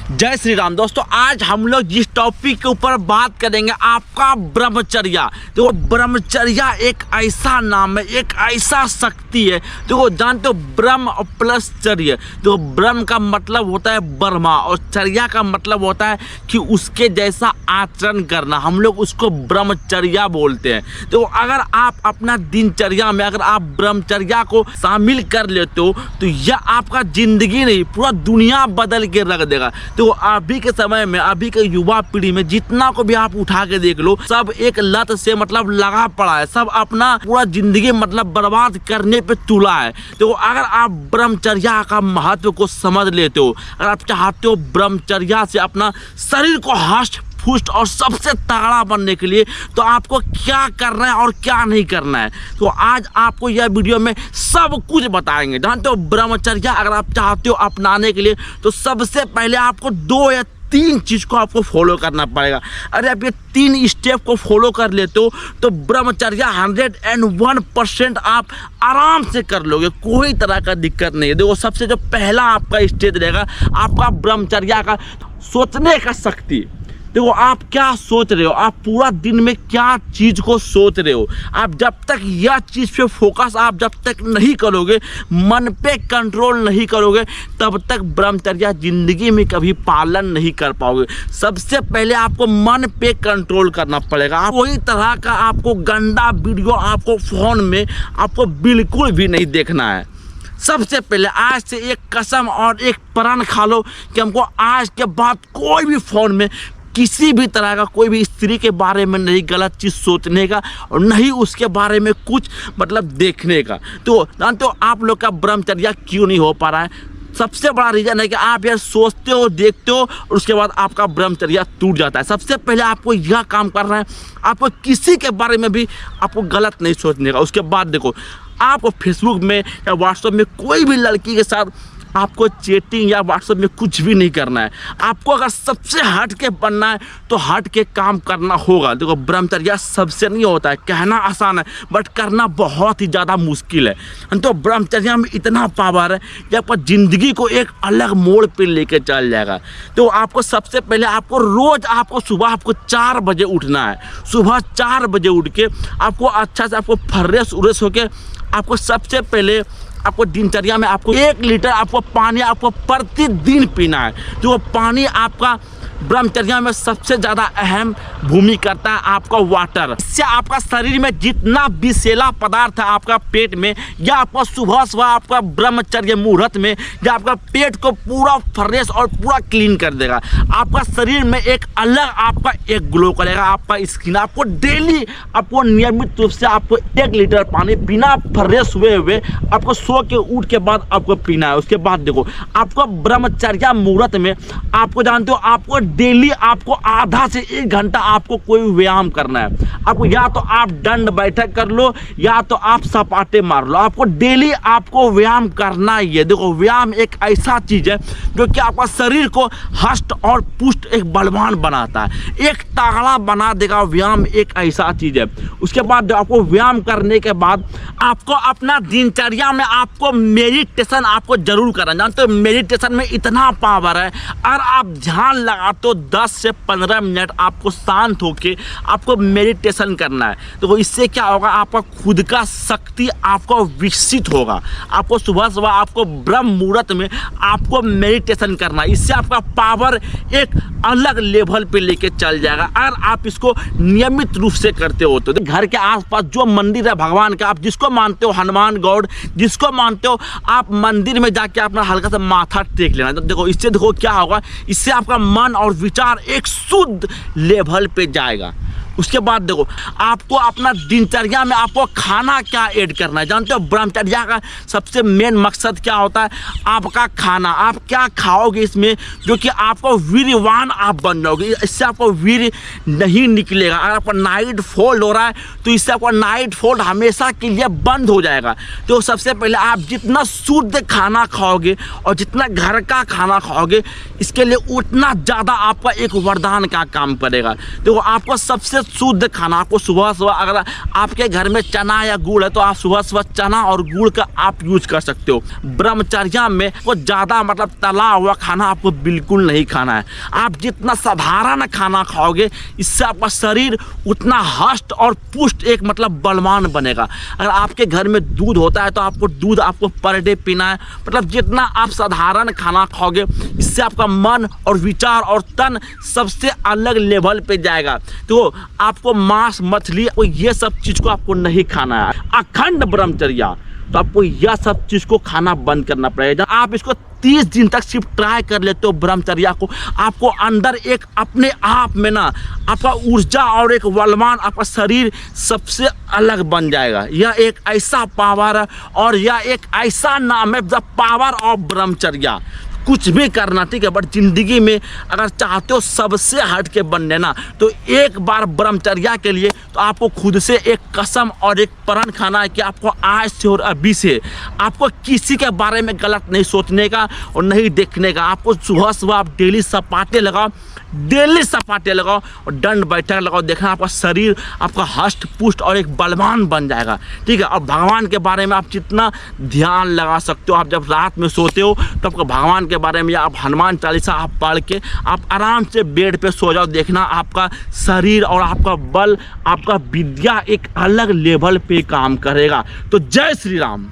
जय श्री राम दोस्तों। आज हम लोग जिस टॉपिक के ऊपर बात करेंगे आपका ब्रह्मचर्या। देखो ब्रह्मचर्या एक ऐसा नाम है, एक ऐसा शक्ति है। देखो जानते हो ब्रह्म प्लस चर्य। देखो ब्रह्म का मतलब होता है ब्रह्मा और चर्या का मतलब होता है कि उसके जैसा आचरण करना। हम लोग उसको ब्रह्मचर्या बोलते हैं। देखो अगर आप अपना दिनचर्या में अगर आप ब्रह्मचर्या को शामिल कर लेते हो तो यह आपका जिंदगी नहीं पूरा दुनिया बदल के रख देगा। तो अभी के समय में अभी के युवा पीढ़ी में जितना को भी आप उठा के देख लो, सब एक लत से मतलब लगा पड़ा है। सब अपना पूरा जिंदगी मतलब बर्बाद करने पे तुला है। तो अगर आप ब्रह्मचर्या का महत्व को समझ लेते हो, अगर आप चाहते हो ब्रह्मचर्या से अपना शरीर को हष्ट पुष्ट और सबसे तगड़ा बनने के लिए, तो आपको क्या करना है और क्या नहीं करना है। तो आज आपको यह वीडियो में सब कुछ बताएंगे। जानते हो ब्रह्मचर्या अगर आप चाहते हो अपनाने के लिए, तो सबसे पहले आपको 2 या 3 चीज़ को आपको फॉलो करना पड़ेगा। अरे आप ये 3 स्टेप को फॉलो कर लेते हो तो ब्रह्मचर्या 101% आप आराम से कर लोगे, कोई तरह का दिक्कत नहीं है। देखो सबसे जो पहला आपका स्टेज रहेगा आपका ब्रह्मचर्या का सोचने का शक्ति। देखो आप क्या सोच रहे हो, आप पूरा दिन में क्या चीज़ को सोच रहे हो। आप जब तक यह चीज़ पे फोकस आप जब तक नहीं करोगे, मन पे कंट्रोल नहीं करोगे, तब तक ब्रह्मचर्या जिंदगी में कभी पालन नहीं कर पाओगे। सबसे पहले आपको मन पे कंट्रोल करना पड़ेगा। आप कोई तरह का आपको गंदा वीडियो आपको फ़ोन में आपको बिल्कुल भी नहीं देखना है। सबसे पहले आज से एक कसम और एक प्रण खा लो कि हमको आज के बाद कोई भी फ़ोन में किसी भी तरह का कोई भी स्त्री के बारे में नहीं गलत चीज़ सोचने का और नहीं उसके बारे में कुछ मतलब देखने का। तो जानते हो आप लोग का ब्रह्मचर्या क्यों नहीं हो पा रहा है? सबसे बड़ा रीज़न है कि आप यार सोचते हो, देखते हो और उसके बाद आपका ब्रह्मचर्या टूट जाता है। सबसे पहले आपको यह काम करना है, आपको किसी के बारे में भी आपको गलत नहीं सोचने का। उसके बाद देखो आपको फेसबुक में या व्हाट्सएप में कोई भी लड़की के साथ आपको चैटिंग या व्हाट्सएप में कुछ भी नहीं करना है। आपको अगर सबसे हट के बनना है तो हट के काम करना होगा। देखो ब्रह्मचर्या सबसे नहीं होता है, कहना आसान है बट करना बहुत ही ज़्यादा मुश्किल है। तो ब्रह्मचर्या में इतना पावर है कि आपका ज़िंदगी को एक अलग मोड़ पे लेके चल जाएगा। तो आपको सबसे पहले आपको रोज़ आपको सुबह आपको 4 बजे उठना है। सुबह 4 बजे उठ के आपको अच्छा से आपको फ्रेश उरेश होके आपको सबसे पहले आपको दिनचर्या में आपको 1 लीटर आपको पानी आपको प्रतिदिन पीना है। जो वो पानी आपका ब्रह्मचर्या में सबसे ज़्यादा अहम भूमिका करता है आपका वाटर। इससे आपका शरीर में जितना विषैला पदार्थ है आपका पेट में, या आपका सुबह आपका ब्रह्मचर्य मुहूर्त में या आपका पेट को पूरा फ्रेश और पूरा क्लीन कर देगा। आपका शरीर में एक अलग आपका एक ग्लो करेगा। आपका स्किन आपको डेली आपको नियमित रूप से आपको 1 लीटर पानी बिना फ्रेश हुए हुए आपको सो के उठ के बाद आपको पीना है। उसके बाद देखो आपको ब्रह्मचर्या मुहूर्त में आपको जानते हो आपको डेली आपको आधा से 1 घंटा आपको कोई व्यायाम करना है। आपको या तो आप दंड बैठक कर लो या तो आप सपाटे मार लो। आपको डेली आपको व्यायाम करना ही है। देखो व्यायाम एक ऐसा चीज़ है जो कि आपका शरीर को हष्ट और पुष्ट एक बलवान बनाता है, एक तगड़ा बना देगा। व्यायाम एक ऐसा चीज़ है। उसके बाद आपको व्यायाम करने के बाद आपको अपना दिनचर्या में आपको मेडिटेशन आपको जरूर करना। जानते हो मेडिटेशन में इतना पावर है, अगर आप ध्यान लगा तो 10 से 15 मिनट आपको शांत होके आपको मेडिटेशन करना है। तो इससे क्या होगा, आपका खुद का शक्ति आपको विकसित होगा। आपको सुबह सुबह आपको ब्रह्म मुहूर्त में आपको मेडिटेशन करना है। इससे आपका पावर एक अलग लेवल पे लेके चल जाएगा अगर आप इसको नियमित रूप से करते हो। तो घर के आसपास जो मंदिर है भगवान का, आप जिसको मानते हो, हनुमान गॉड जिसको मानते हो, आप मंदिर में जाके अपना हल्का सा माथा टेक लेना। तो देखो इससे देखो क्या होगा, इससे आपका मन और विचार एक शुद्ध लेवल पे जाएगा। उसके बाद देखो आपको अपना दिनचर्या में आपको खाना क्या ऐड करना है। जानते हो ब्रह्मचर्या का सबसे मेन मकसद क्या होता है, आपका खाना। आप क्या खाओगे इसमें जो कि आपको वीर्यवान आप बन जाओगे। इससे आपको वीर्य नहीं निकलेगा। अगर आपका नाइट फॉल हो रहा है तो इससे आपका नाइट फॉल हमेशा के लिए बंद हो जाएगा। तो सबसे पहले आप जितना शुद्ध खाना खाओगे और जितना घर का खाना खाओगे, इसके लिए उतना ज़्यादा आपका एक वरदान का काम करेगा। देखो आपको सबसे शुद्ध खाना आपको सुबह सुबह, अगर आपके घर में चना या गुड़ है तो आप सुबह सुबह चना और गुड़ का आप यूज कर सकते हो। ब्रह्मचर्या में को ज़्यादा मतलब तला हुआ खाना आपको बिल्कुल नहीं खाना है। आप जितना साधारण खाना खाओगे इससे आपका शरीर उतना हष्ट और पुष्ट एक मतलब बलवान बनेगा। अगर आपके घर में दूध होता है तो आपको दूध आपको पर डे पीना है। मतलब जितना आप साधारण खाना खाओगे इससे आपका मन और विचार और तन सबसे अलग लेवल पे जाएगा। तो आपको मांस मछली और ये सब चीज़ को आपको नहीं खाना है। अखंड ब्रह्मचर्या, तो आपको यह सब चीज़ को खाना बंद करना पड़ेगा। आप इसको 30 दिन तक सिर्फ ट्राई कर लेते हो ब्रह्मचर्या को, आपको अंदर एक अपने आप में ना आपका ऊर्जा और एक बलवान आपका शरीर सबसे अलग बन जाएगा। यह एक ऐसा पावर है और यह एक ऐसा नाम है द पावर ऑफ ब्रह्मचर्या। कुछ भी करना, ठीक है, बट जिंदगी में अगर चाहते हो सबसे हट के बनने ना, तो एक बार ब्रह्मचर्या के लिए तो आपको खुद से एक कसम और एक प्रण खाना है कि आपको आज से और अभी से आपको किसी के बारे में गलत नहीं सोचने का और नहीं देखने का। आपको सुबह सुबह आप डेली सपाटे लगाओ, डेली सपाटे लगाओ और दंड बैठक लगाओ, देखना आपका शरीर आपका हष्ट पुष्ट और एक बलवान बन जाएगा, ठीक है। और भगवान के बारे में आप जितना ध्यान लगा सकते हो, आप जब रात में सोते हो तो आपको भगवान के बारे में आप हनुमान चालीसा आप पढ़ के आप आराम से बेड पे सो जाओ, देखना आपका शरीर और आपका बल, आपका विद्या एक अलग लेवल पे काम करेगा। तो जय श्री राम।